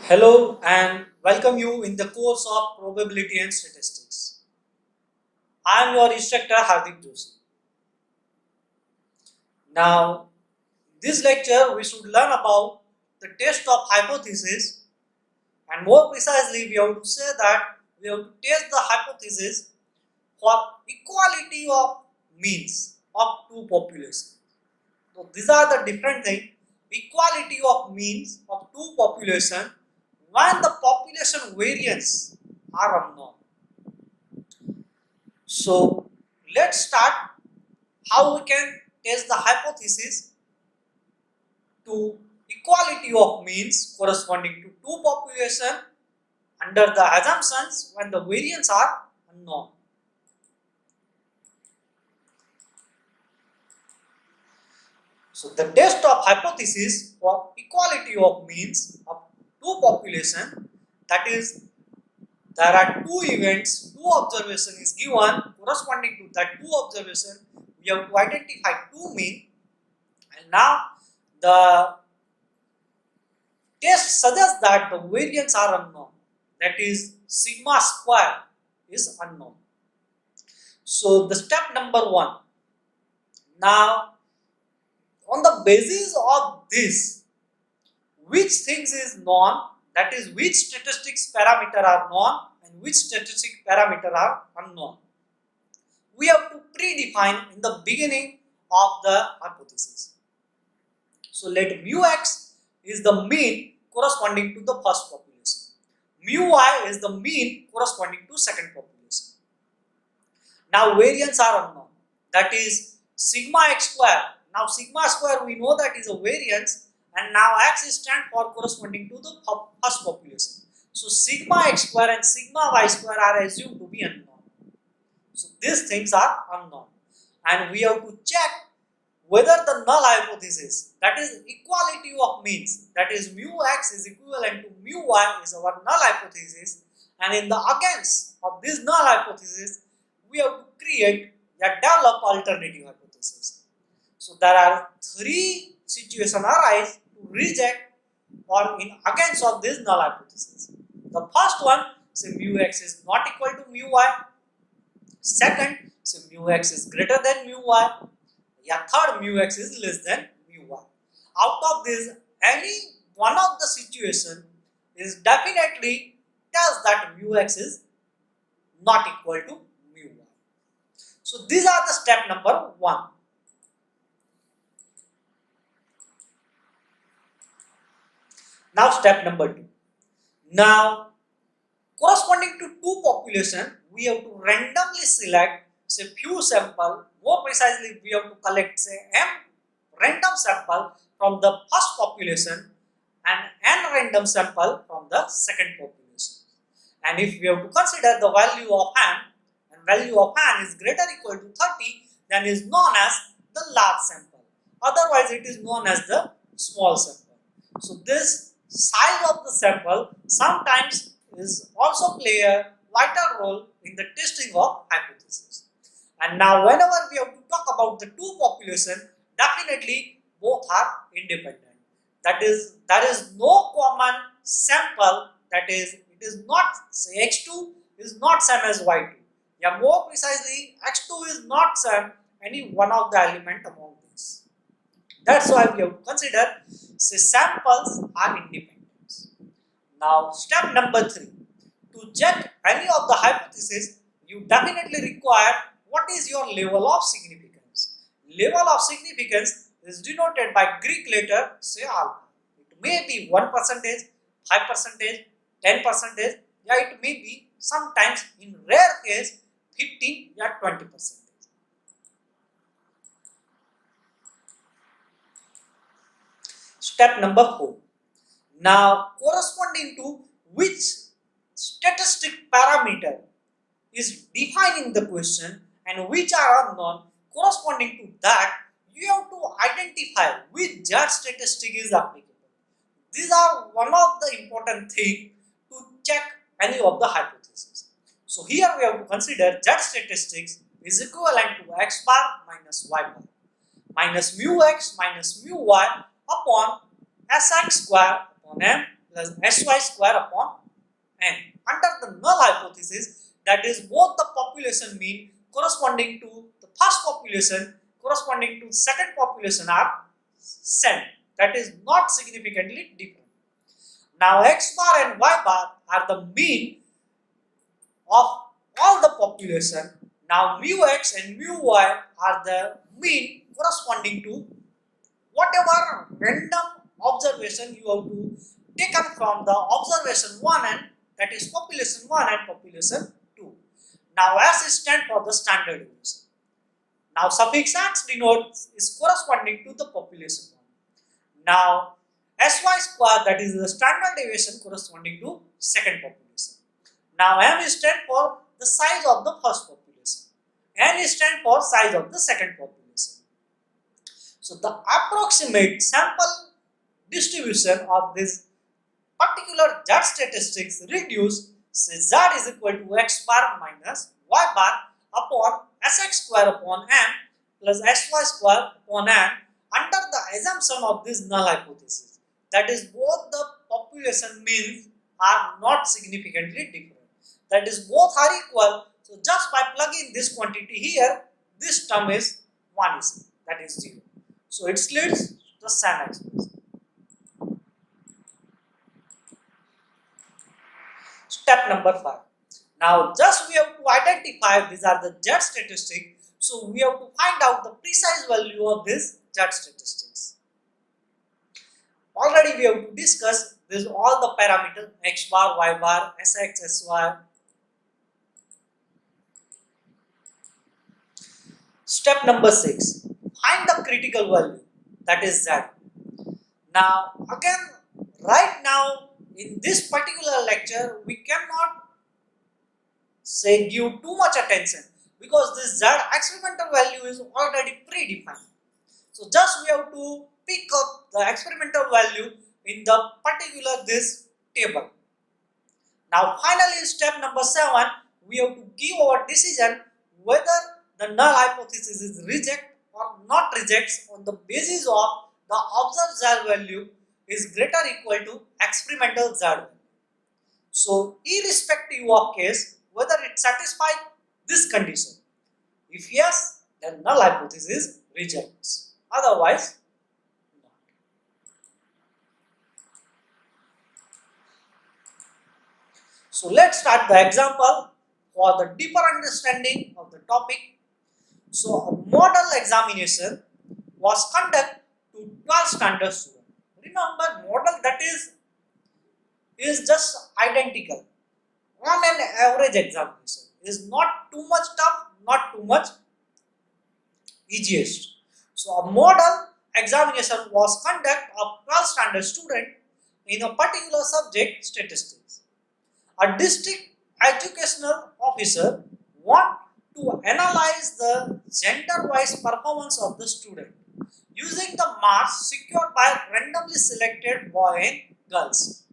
Hello and welcome you in the course of Probability and Statistics. I am your instructor Hardik Joshi. Now, this lecture we should learn about the test of hypothesis, and more precisely we have to say that we have to test the hypothesis for equality of means of two populations. So these are the different things: equality of means of two populations when the population variance are unknown. So let's start how we can test the hypothesis to equality of means corresponding to two populations under the assumptions when the variance are unknown. So the test of hypothesis for equality of means of two populations, that is, there are two events, two observations is given corresponding to that two observations. We have to identify two mean, and now the test suggests that the variance are unknown, that is sigma square is unknown. So the step number one, now on the basis of this, which things is known, that is which statistics parameter are known and which statistic parameter are unknown, we have to predefine in the beginning of the hypothesis. So let mu x is the mean corresponding to the first population, mu y is the mean corresponding to second population. Now variance are unknown, that is sigma x square. Now sigma square we know that is a variance, and now x stand for corresponding to the first population. So sigma x square and sigma y square are assumed to be unknown. So these things are unknown, and we have to check whether the null hypothesis, that is equality of means, that is mu x is equivalent to mu y is our null hypothesis, and in the against of this null hypothesis we have to create a develop alternative hypothesis. So there are three situations arise to reject or in against of this null hypothesis. The first one, say mu x is not equal to mu y. Second, say mu x is greater than mu y. Yeah, third, mu x is less than mu y. Out of this, any one of the situation is definitely tells that mu x is not equal to mu y. So these are the step number one. Now step number two. Now corresponding to two population, we have to randomly select say few sample. More precisely, we have to collect say m random sample from the first population and n random sample from the second population. And if we have to consider the value of n and value of n is greater or equal to 30, then is known as the large sample. Otherwise, it is known as the small sample. So this size of the sample sometimes is also play a vital role in the testing of hypothesis. And now whenever we have to talk about the two population, definitely both are independent. That is, there is no common sample, that is, it is not say x2 is not same as y2. Yeah, more precisely, x2 is not same any one of the element among these. That's why we have to consider say samples are independent. Now step number three, to check any of the hypothesis, you definitely require what is your level of significance. Level of significance is denoted by Greek letter say alpha. It may be 1%, 5%, 10%, yeah, it may be sometimes in rare case 15, yeah, 20%. Step number 4. Now corresponding to which statistic parameter is defining the question and which are unknown, corresponding to that you have to identify which Z statistic is applicable. These are one of the important things to check any of the hypotheses. So here we have to consider Z statistics is equivalent to x bar minus y bar minus mu x minus mu y upon sx square upon m plus sy square upon n. Under the null hypothesis, that is both the population mean corresponding to the first population corresponding to second population are same, that is not significantly different. Now x bar and y bar are the mean of all the population. Now mu x and mu y are the mean corresponding to whatever random observation you have to taken from the observation 1 and that is population 1 and population 2. Now S stands for the standard deviation. Now suffix x denotes is corresponding to the population 1. Now sy square, that is the standard deviation corresponding to second population. Now m stands for the size of the first population, n stands for size of the second population. So the approximate sample distribution of this particular Z statistics reduce, say Z is equal to x bar minus y bar upon sx square upon m plus sy square upon n under the assumption of this null hypothesis. That is both the population means are not significantly different. That is both are equal. So just by plugging this quantity here, this term is 1 is that is 0. So it leads to the same expression. Step number 5. Now just we have to identify these are the Z statistics. So we have to find out the precise value of this Z statistics. Already we have to discuss this all the parameters x bar, y bar, sx, sy. Step number 6. Find the critical value, that is Z. Now again, right now in this particular lecture we cannot say give too much attention because this Z experimental value is already predefined. So just we have to pick up the experimental value in the particular this table. Now finally step number 7, we have to give our decision whether the null hypothesis is reject or not rejects on the basis of the observed Z value is greater equal to experimental Z value. So irrespective of case whether it satisfies this condition, if yes, then null hypothesis rejects, otherwise not. So let's start the example for the deeper understanding of the topic. So a model examination was conducted to 12 standard students. Remember, model that is just identical on an average examination, is not too much tough, not too much easiest. So a model examination was conducted of 12 standard students in a particular subject, statistics. A district educational officer want to analyze the gender-wise performance of the student using the marks secured by randomly selected boys and girls.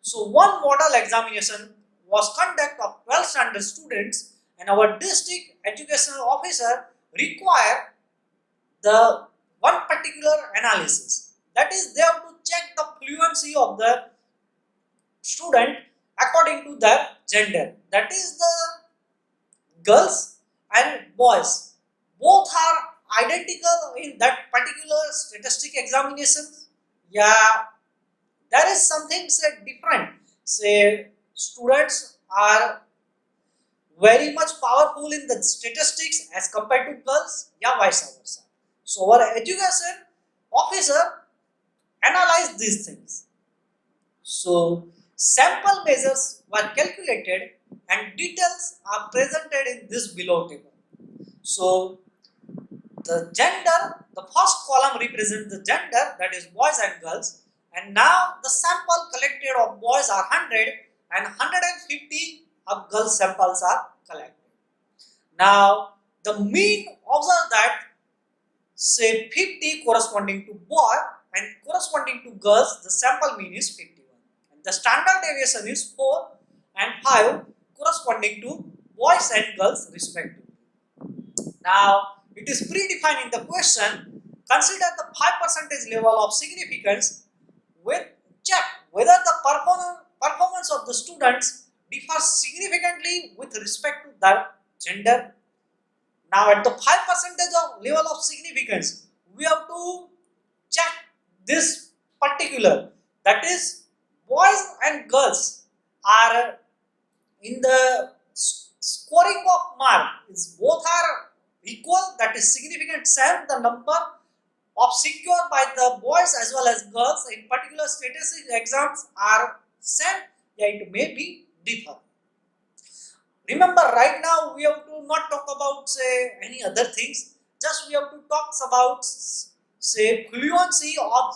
So one model examination was conducted of 12 standard students, and our district educational officer required the one particular analysis, that is they have to check the fluency of the student according to their gender, that is the girls and boys both are identical in that particular statistic examination. Yeah, there is something say different, say students are very much powerful in the statistics as compared to girls, yeah, vice versa. So our education officer analyzed these things. So sample measures were calculated and details are presented in this below table. So the gender, the first column represents the gender, that is boys and girls, and now the sample collected of boys are 100 and 150 of girls samples are collected. Now the mean observe that say 50 corresponding to boy and corresponding to girls, the sample mean is 51, and the standard deviation is 4 and 5 corresponding to boys and girls respectively. Now it is predefined in the question, consider the 5% level of significance with check whether the performance of the students differs significantly with respect to their gender. Now at the 5% of level of significance, we have to check this particular, that is boys and girls are in the scoring of mark is both are equal, that is significant same, the number of secured by the boys as well as girls in particular statistic exams are same, yeah, it may be differ. Remember, right now we have to not talk about say any other things, just we have to talk about say fluency of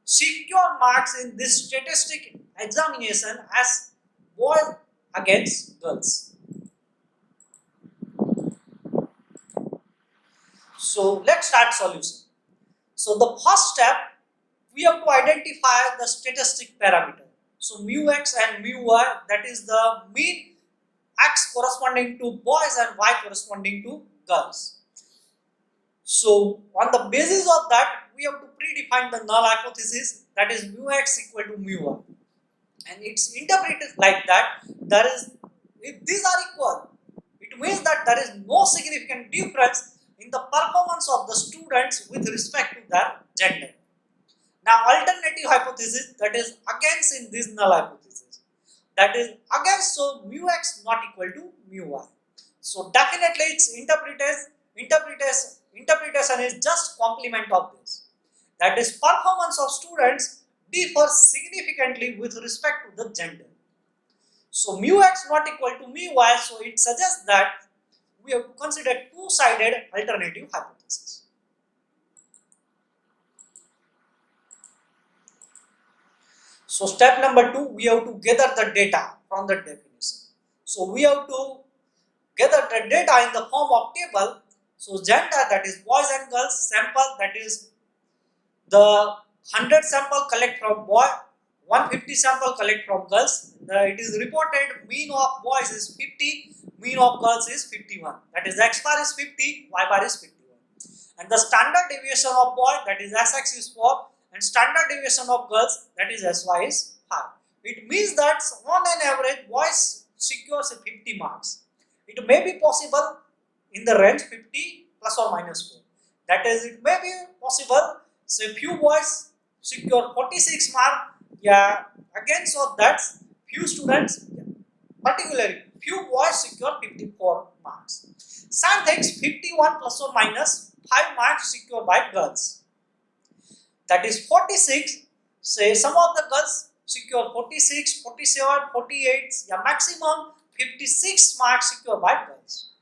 secure marks in this statistic examination as boys against girls. So let's start solution. So the first step, we have to identify the statistic parameter. So mu x and mu y, that is the mean x corresponding to boys and y corresponding to girls. So on the basis of that, we have to predefine the null hypothesis, that is mu x equal to mu y, and it's interpreted like that. There is, if these are equal, it means that there is no significant difference in the performance of the students with respect to their gender. Now alternative hypothesis, that is against in this null hypothesis, that is against, so mu x not equal to mu y. So definitely its interpretation is just complement of this, that is performance of students differs significantly with respect to the gender. So mu x not equal to mu y, so it suggests that we have to consider two-sided alternative hypothesis. So step number 2, we have to gather the data from the definition. So we have to gather the data in the form of table. So gender, that is boys and girls, sample, that is the 100 sample collect from boy, 150 sample collect from girls. It is reported mean of boys is 50, mean of girls is 51. That is x bar is 50, y bar is 51. And the standard deviation of boy, that is sx is 4, and standard deviation of girls, that is sy is 5. It means that on an average boys secures 50 marks. It may be possible in the range 50 plus or minus 4. That is, it may be possible say few boys secure 46 mark, yeah, again, so that's few students, yeah, particularly few boys secure 54 marks. Same things, 51 plus or minus 5 marks secured by girls. That is 46, say some of the girls secure 46, 47, 48, yeah, maximum 56 marks secured by girls.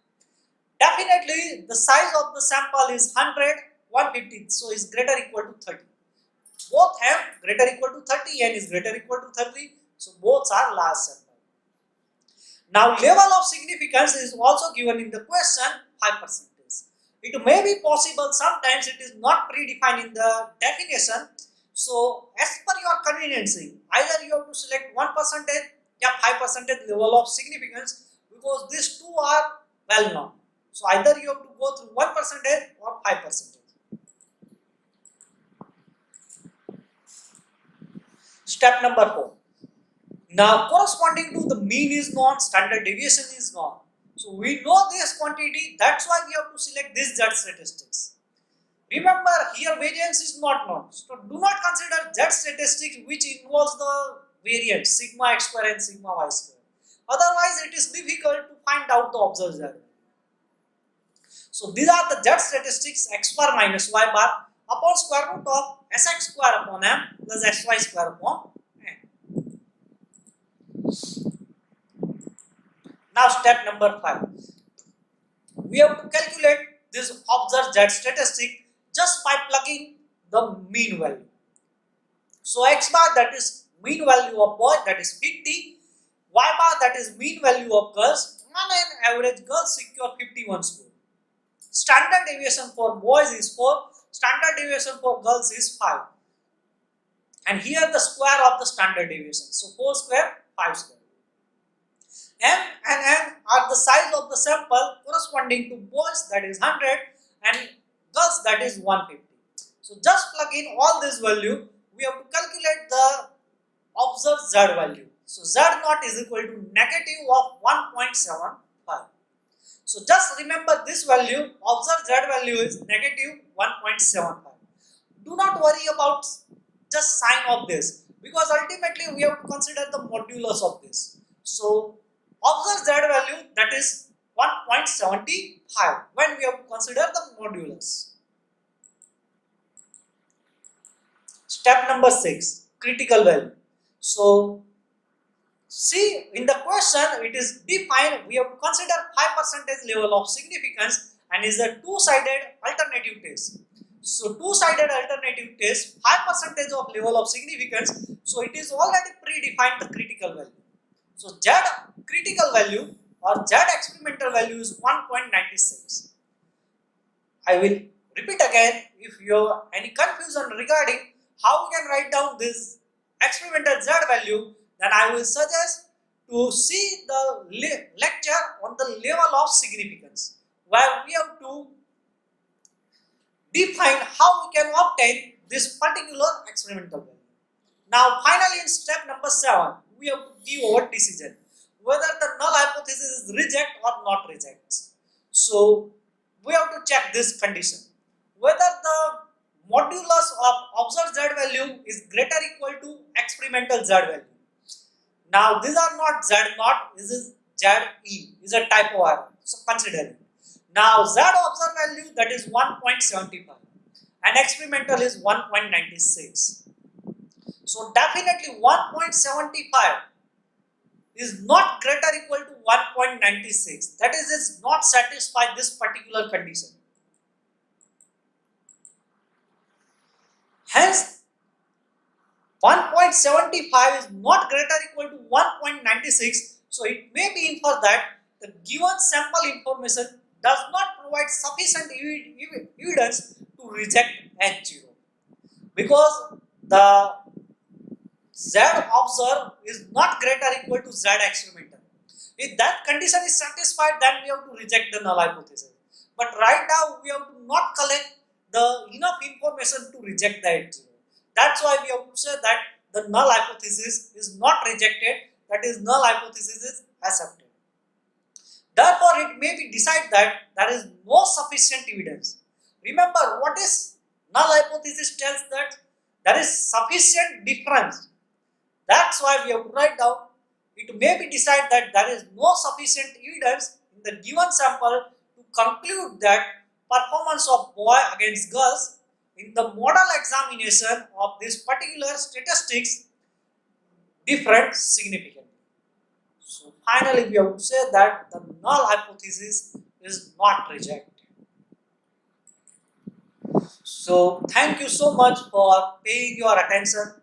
Definitely the size of the sample is 100, 150, so is greater equal to 30. Both have greater equal to 30, n is greater equal to 30, so both are large sample. Now level of significance is also given in the question, 5%. It may be possible, sometimes it is not predefined in the definition. So as per your convenience, either you have to select 1% or 5% level of significance, because these two are well known. So either you have to go through 1% or 5%. Step number 4. Now corresponding to the mean is known, standard deviation is known. So we know this quantity, that's why we have to select this Z statistics. Remember, here variance is not known. So do not consider Z statistics which involves the variance sigma x square and sigma y square. Otherwise it is difficult to find out the observed value. So these are the Z statistics, x bar minus y bar upon square root of sx square upon m plus sy square upon n. Now step number 5. We have to calculate this observed Z statistic just by plugging the mean value. So x bar, that is mean value of boy, that is 50, y bar, that is mean value of girls. On an average, girls secure 51 score. Standard deviation for boys is 4, standard deviation for girls is 5. And here the square of the standard deviation. So 4 square, 5 square. M and N are the size of the sample corresponding to boys, that is 100, and girls, that is 150. So just plug in all this value. We have to calculate the observed Z value. So Z naught is equal to negative of 1.75. So just remember this value, observed Z value is negative 1.75. Do not worry about just sign of this, because ultimately we have to consider the modulus of this. So observed Z value, that is 1.75 when we have to consider the modulus. Step number 6, critical value. So see, in the question it is defined, we have to consider 5% level of significance and is a two-sided alternative test. So two-sided alternative test, 5% of level of significance, so it is already predefined the critical value. So Z critical value or Z experimental value is 1.96. I will repeat again, if you have any confusion regarding how we can write down this experimental Z value, then I will suggest to see the lecture on the level of significance, where we have to define how we can obtain this particular experimental value. Now finally in step number 7, we have to give our decision whether the null hypothesis is reject or not reject. So we have to check this condition, whether the modulus of observed Z value is greater or equal to experimental Z value. Now these are not Z naught, this is ZE, is a typo error, so consider it. Now Z observed value, that is 1.75 and experimental is 1.96. So definitely 1.75 is not greater or equal to 1.96, that is not satisfy this particular condition. Hence 1.75 is not greater or equal to 1.96, so it may be inferred that the given sample information does not provide sufficient evidence to reject H0, because the Z observed is not greater or equal to Z experimental. If that condition is satisfied, then we have to reject the null hypothesis. But right now we have to not collect the enough information to reject the H0. That's why we have to say that the null hypothesis is not rejected, that is null hypothesis is accepted. Therefore, it may be decided that there is no sufficient evidence. Remember, what is null hypothesis tells that there is sufficient difference. That's why we have to write down, it may be decided that there is no sufficient evidence in the given sample to conclude that performance of boy against girls in the model examination of this particular statistics different significantly. So finally we have to say that the null hypothesis is not rejected. So thank you so much for paying your attention.